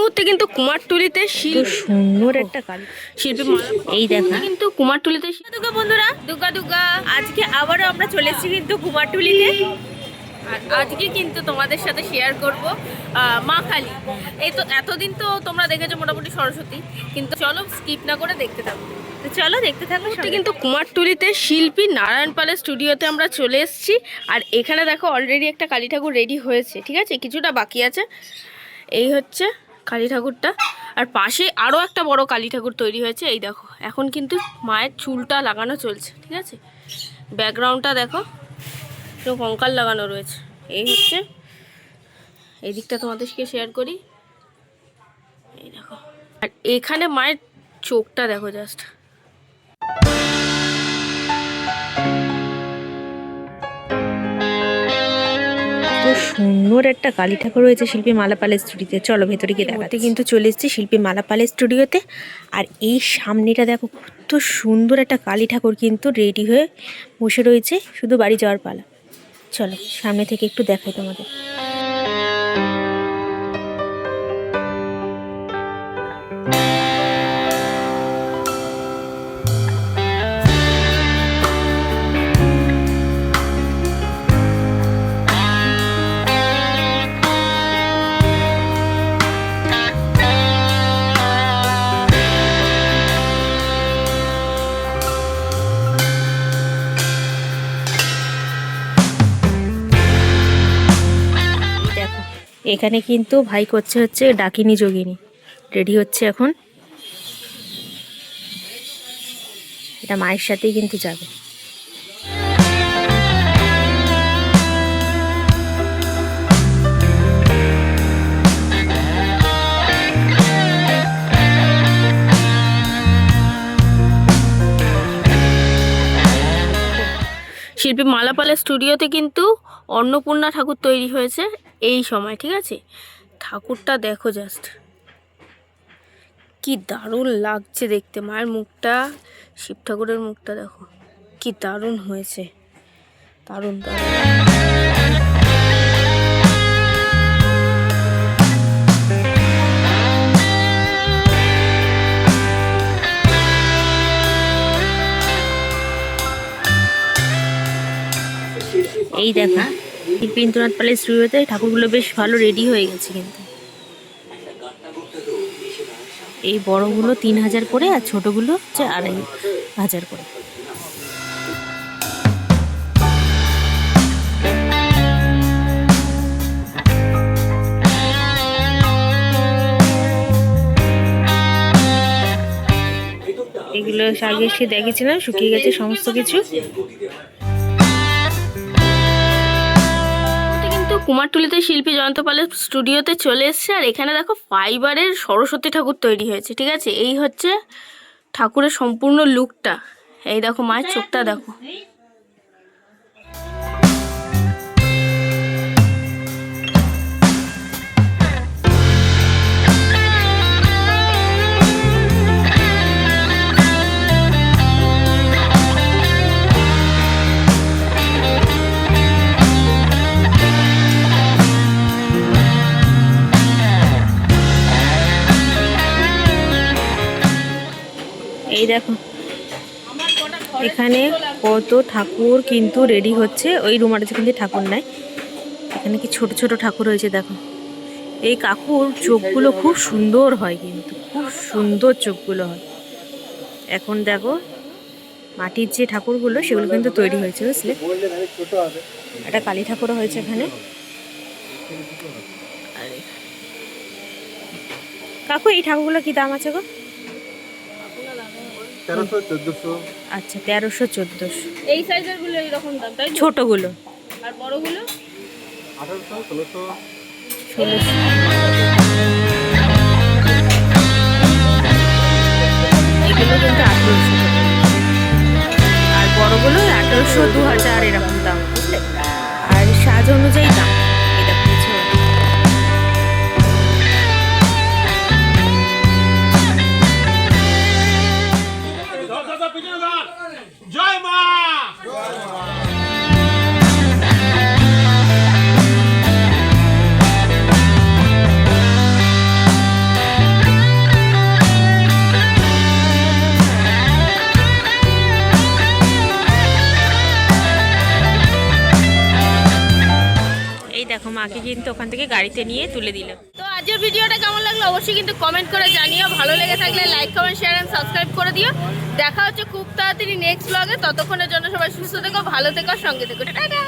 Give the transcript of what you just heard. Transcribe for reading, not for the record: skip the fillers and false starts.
মুহূর্তে কিন্তু কুমারটুলিতে সুন্দর একটা শিল্পী এই দেখো কিন্তু কুমারটুলিতে দুর্গা বন্ধুরা দুর্গা দুর্গা আজকে আবারও আমরা চলে এসেছি কিন্তু কুমারটুলিতে। আর আজকে কিন্তু তোমাদের সাথে শেয়ার করব মা কালী। এই তো এতদিন তো তোমরা দেখেছো মোটামুটি সরস্বতী, কিন্তু চলো স্কিপ না করে দেখতে থাকো। তো চলো দেখতে থাকো। কিন্তু কুমারটুলিতে শিল্পী নারায়ণ পালের স্টুডিওতে আমরা চলে এসেছি। আর এখানে দেখো অলরেডি একটা কালী ঠাকুর রেডি হয়েছে, ঠিক আছে, কিছুটা বাকি আছে। এই হচ্ছে কালী ঠাকুরটা, আর পাশে আরও একটা বড় কালী ঠাকুর তৈরি হয়েছে। এই দেখো এখন কিন্তু মায়ের চুলটা লাগানো চলছে, ঠিক আছে। ব্যাকগ্রাউন্ডটা দেখো, তো কঙ্কাল লাগানো রয়েছে। এই হচ্ছে এই দিকটা তোমাদেরকে শেয়ার করি। এই দেখো, আর এখানে মায়ের চোখটা দেখো জাস্ট। সুন্দর একটা কালী ঠাকুর রয়েছে শিল্পী মালা পালের স্টুডিওতে। চলো ভেতরে গিয়ে দেখাতে। কিন্তু চলে এসেছি শিল্পী মালা পালের স্টুডিওতে। আর এই সামনেটা দেখো কত সুন্দর একটা কালী ঠাকুর কিন্তু রেডি হয়ে বসে রয়েছে, শুধু বাড়ি যাওয়ার পালা। চলো সামনে থেকে একটু দেখাই তোমাদের। এখানে কিন্তু ভাই করছে হচ্ছে ডাকিনী যোগিনী, রেডি হচ্ছে এখন। এটা মায়ের সাথেই কিন্তু যাবে। শিল্পী মালা পালের স্টুডিওতে কিন্তু অন্নপূর্ণা ঠাকুর তৈরি হয়েছে এই সময়, ঠিক আছে। ঠাকুরটা দেখো জাস্ট, কি দারুণ লাগছে দেখতে। মায়ের মুখটা, শিব ঠাকুরের মুখটা দেখো কি দারুণ হয়েছে, দারুণ দারুণ। এই দেখা শিল্পীন্দ্রনাথ পালের স্টুডিওতে ঠাকুরগুলো বেশ ভালো রেডি হয়ে গেছে কিন্তু। এই বড়গুলো 3000 করে, আর ছোটগুলো হচ্ছে 2500 করে। এগুলো আগে এসে দেখেছিলাম, শুকিয়ে গেছে সমস্ত কিছু। কুমারটুলিতে শিল্পী জয়ন্ত পালের স্টুডিওতে চলে এসছে। আর এখানে দেখো ফাইবারের সরস্বতী ঠাকুর তৈরি হয়েছে, ঠিক আছে। এই হচ্ছে ঠাকুরের সম্পূর্ণ লুকটা। এই দেখো মায়ের চোখটা দেখো। এই দেখো এখানে কত ঠাকুর কিন্তু রেডি হচ্ছে। ওই রুমাটাতে কিন্তু ঠাকুর নাই, এখানে কি ছোট ছোট ঠাকুর হয়েছে দেখো। এই কাকুর চোখগুলো খুব সুন্দর হয়, কিন্তু খুব সুন্দর চোখগুলো হয়। এখন দেখো মাটির যে ঠাকুরগুলো সেগুলো কিন্তু তৈরি হয়েছে, বুঝলে। একটা কালী ঠাকুরও হয়েছে এখানে। কাকু এই ঠাকুরগুলো কি দাম আছে গো? আচ্ছা 1300-1400। এই সাইজের গুলো এইরকম দাম, তাই ছোটগুলো? আর বড়গুলো 1800-1600। এগুলো কিন্তু 1800, আর বড়গুলো 1800-2000 এরকম দাম, বুঝলে। আর সাজ অনুযায়ী দাম। এটা কিছু জয় মা। দেখো মাকে কিন্তু ওখান থেকে গাড়িতে নিয়ে তুলে দিল। তো আজকের ভিডিওটা কেমন লাগলো অবশ্যই কিন্তু কমেন্ট করে জানিও। ভালো লেগে থাকলে like comment share and subscribe করে দিও। দেখা হচ্ছে খুব তাড়াতাড়ি নেক্সট ব্লগে। ততক্ষণের জন্য সবাই সুস্থ থেকো, ভালো থেকো, সঙ্গে থেকো। টাটা।